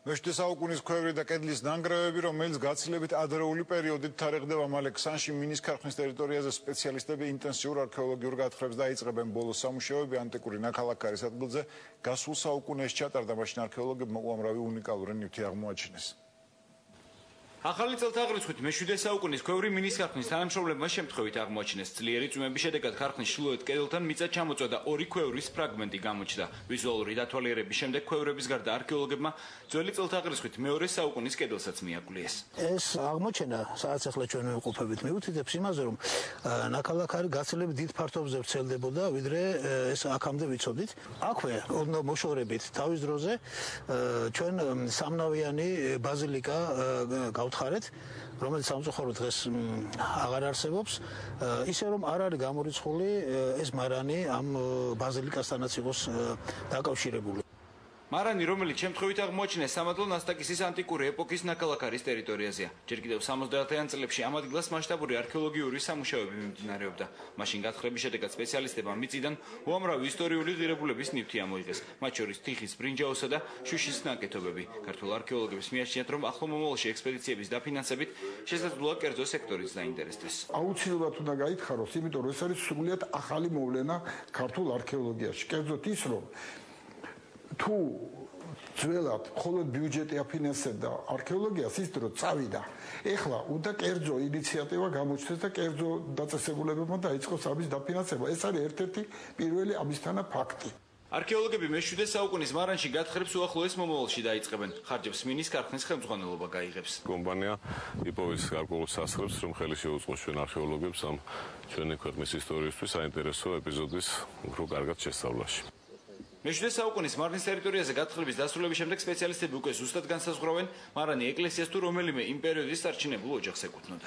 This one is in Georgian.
მე-7 საუკუნის ქვევრი და კედლის ნანგრევები, რომელიც გაცილებით ადრეული პერიოდით თარიღდება მალე ქსანში მინის ქარხნის ტერიტორიაზე სპეციალისტები ინტენსიურ არქეოლოგიურ გათხრებს დაიწყებენ. ბოლოს სამუშაოები ანტიკური ნაქალაქარის ადგილზე გასულ საუკუნეში ჩატარდა, მაშინ არქეოლოგებმა უამრავი უნიკალური ნივთი აღმოაჩინეს. ახალი წელთაღრიცხვით მე-7 საუკუნის ქვევრი მინის ქარხნის თანამშრომლებმა შემთხვევით აღმოაჩინეს. ძლიერი წვიმების შედეგად ქარხნის ჩრდილოეთ კედელთან მიწა ჩამოწვა და ორი ქვევრის ფრაგმენტი გამოჩნდა. ვიზუალური დათვალიერების შემდეგ ქვევრების გარდა არქეოლოგებმა ძველი წელთაღრიცხვით მეორე საუკუნის კედელსაც მიაკვლიეს. ეს აღმოჩენა, სადაც ახლა ჩვენ ვიმყოფებით, მიუთითებს იმაზე, რომ ნაქალაქარი გაცილებით დიდ ფართობზე ვრცელდებოდა, ვიდრე ეს აქამდე ვიცოდით. აქვე ოდნავ მოშორებით თავის დროზე ჩვენ სამნავიანი ბაზილიკა გავთხარეთ, რომელიც სამწუხაროდ დღეს აღარ არსებობს, ისე რომ არ არის გამორიცხული ეს მარანი ამ ბაზილიკასთანაც იყოს დაკავშირებული. მარანი, რომელიც შემთხვევით აღმოაჩინეს სამადლო ნასტაკისის ანტიკური ეპოქის ნაქალაქარის ტერიტორიაზეა. ჯერ კიდევ 70-იან წლებში ამ ადგილას მასშტაბური არქეოლოგიური სამუშაოები მიმდინარეობდა. მაშინ გათხრების შედეგად სპეციალისტებმა მიწიდან უამრავი ისტორიული ღირებულების ნივთი ამოიღეს, მათ შორის თიხის, ბრინჯაოსა და შუშის ნაკეთობები. ქართულ არქეოლოგებს მიაჩნიათ, რომ ახლო მომავალში ექსპედიციების დაფინანსებით შესაძლოა კერძო სექტორიც დაინტერესდეს. აუცილებლად უნდა გაითხაროს, იმიტომ რომ ეს არის სრულიად ახალი მოვლენა ქართულ არქეოლოგიაში. კერძოდ ის, რომ თუ ძველად მხოლოდ ბიუჯეტი აფინანსებდა არქეოლოგიას, ის დრო წავიდა. ეხლა უნდა კერძო ინიციატივა გამოჩნდეს და კერძო დაწესებულებებმა დაიწყოს ამის დაფინანსება. ეს არის ერთ-ერთი პირველი ამისთანა ფაქტი. არქეოლოგები მე-7 საუკუნის მარანში გათხრებს უახლოეს მომავალში დაიწყებენ. ხარჯებს მინის ქარხნის ხელმძღვანელობა გაიღებს. კომპანია იპოვის გარკვეულ სასწრებს, რომ ხელი შეუწყოს ჩვენ არქეოლოგებს ამ ჩვენი ქვეყნის ისტორიისთვის საინტერესო ეპიზოდის უფრო კარგად შესწავლაში. მე-7 საუკუნის მარნის ტერიტორიაზე გათხრების დასრულების შემდეგ სპეციალისტები უკვე ზუსტად განსაზღვრავენ, მარანი ეკლესიას თუ რომელიმე იმ პერიოდის სარჩინებულ ოჯახს ეკუთვნოდა.